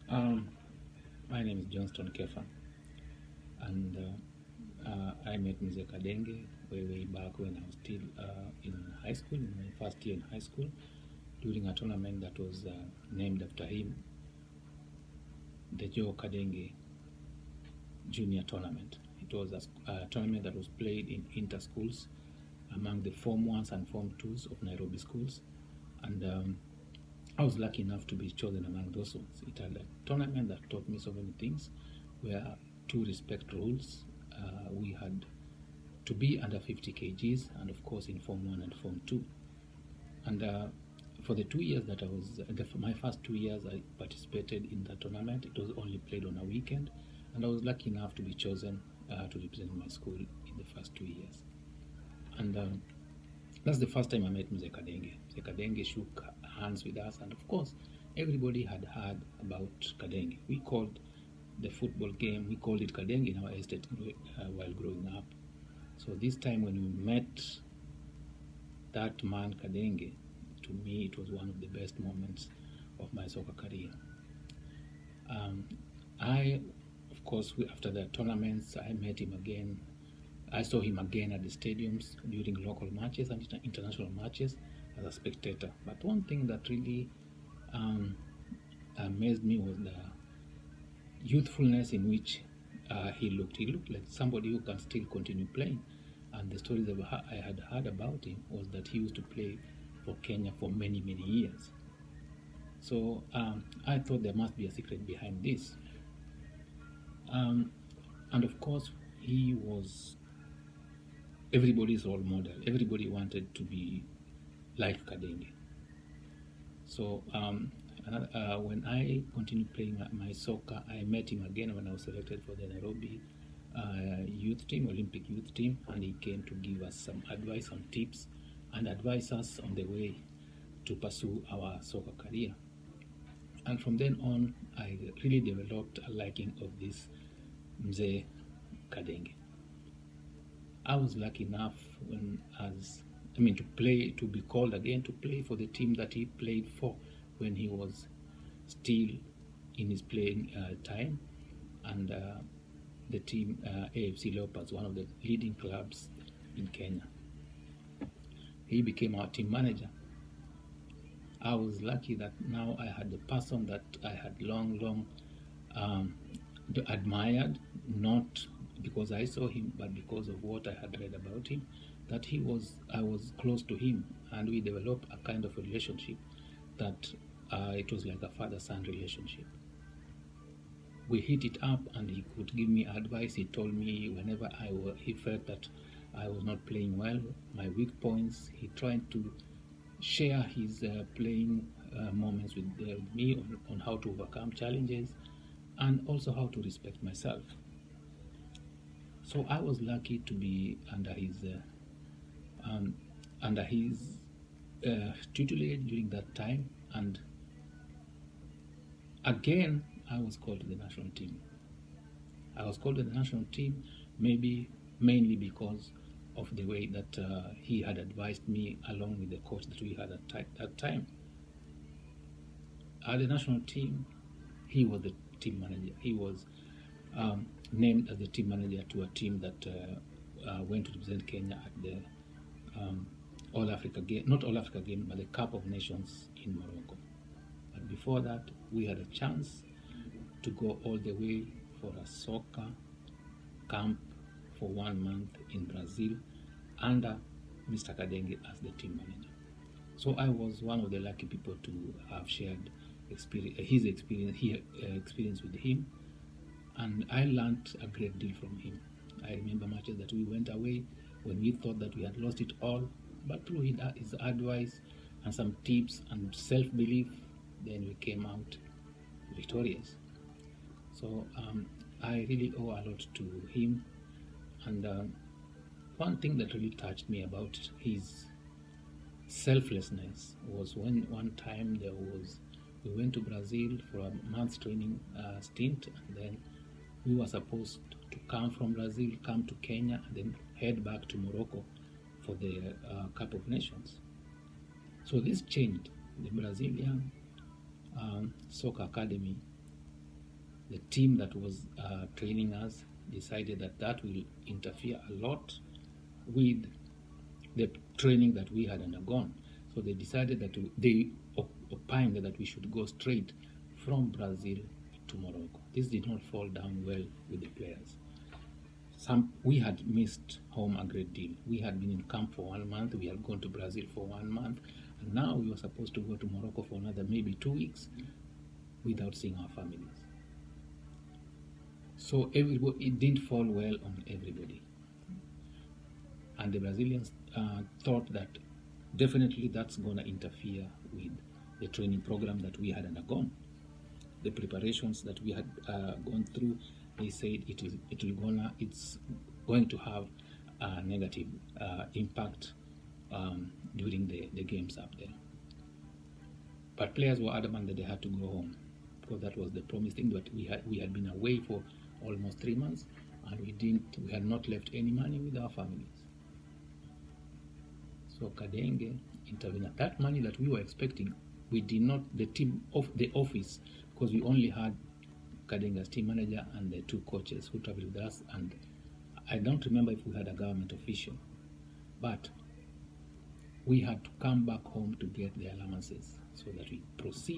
Um, my name is Johnston Keffa, and I met Mr Kadenge way back when I was still in high school, in my first year in high school, during a tournament that was named after him, the Joe Kadenge Junior Tournament. It was a tournament that was played in inter-schools among the Form 1s and Form 2s of Nairobi schools, and I was lucky enough to be chosen among those ones. It had a tournament that taught me so many things, where to respect rules. We had to be under 50 kgs, and of course in Form 1 and Form 2. And for the 2 years that I was, my first 2 years I participated in the tournament. It was only played on a weekend, and I was lucky enough to be chosen to represent my school in the first 2 years. And that's the first time I met Mr Kadenge. Mr Kadenge shook hands with us, and of course, everybody had heard about Kadenge. We called the football game, we called it Kadenge in our estate while growing up. So this time when we met that man Kadenge, to me it was one of the best moments of my soccer career. Of course, after the tournaments, I met him again. I saw him again at the stadiums during local matches and international matches as a spectator. But one thing that really amazed me was the youthfulness in which he looked. He looked like somebody who can still continue playing. And the stories that I had heard about him was that he used to play for Kenya for many years. So I thought there must be a secret behind this. And of course, he was everybody's role model. Everybody wanted to be like Kadenge. So when I continued playing my soccer, I met him again when I was selected for the Nairobi youth team, Olympic youth team, and he came to give us some advice on tips and advise us on the way to pursue our soccer career. And from then on, I really developed a liking of this Mzee Kadenge. I was lucky enough to be called again to play for the team that he played for when he was still in his playing time, and the team AFC Leopards, one of the leading clubs in Kenya. He became our team manager. I was lucky that now I had the person that I had long admired, not because I saw him, but because of what I had read about him, that I was close to him, and we developed a kind of relationship that it was like a father-son relationship. We hit it up, and he could give me advice. He told me whenever he felt that I was not playing well, my weak points. He tried to share his playing moments with me on how to overcome challenges and also how to respect myself. So I was lucky to be under his tutelage during that time, and again I was called to the national team. I was called to the national team mainly because of the way that he had advised me along with the coach that we had at that time. At the national team, he was the team manager. He was named as the team manager to a team that went to represent Kenya at the All Africa game, not All Africa game, but the Cup of Nations in Morocco. But before that, we had a chance to go all the way for a soccer camp for 1 month in Brazil under Mr. Kadenge as the team manager. So I was one of the lucky people to have shared his experience with him, and I learned a great deal from him. I remember matches that we went away when we thought that we had lost it all, but through his advice and some tips and self-belief, then we came out victorious. So I really owe a lot to him, and one thing that really touched me about his selflessness was when one time we went to Brazil for a month's training stint, and then we were supposed to come from Brazil, come to Kenya, and then head back to Morocco for the Cup of Nations. So this changed. The Brazilian soccer academy the team that was training us decided that that will interfere a lot with the training that we had undergone. So they decided that they opined that we should go straight from Brazil to Morocco. This did not fall down well with the players. We had missed home a great deal. We had been in camp for 1 month, we had gone to Brazil for 1 month, and now we were supposed to go to Morocco for another maybe 2 weeks without seeing our families. So it didn't fall well on everybody. And the Brazilians thought that definitely that's going to interfere with the training program that we had undergone. The preparations that we had gone through, they said it's going to have a negative impact during the games up there. But players were adamant that they had to go home, because that was the promised thing. That we had been away for almost 3 months, and we had not left any money with our families. So Kadenge intervened. That money that we were expecting, we did not, the team of the office, because we only had Kadenge's team manager and the 2 coaches who traveled with us, and I don't remember if we had a government official, but we had to come back home to get the allowances so that we proceed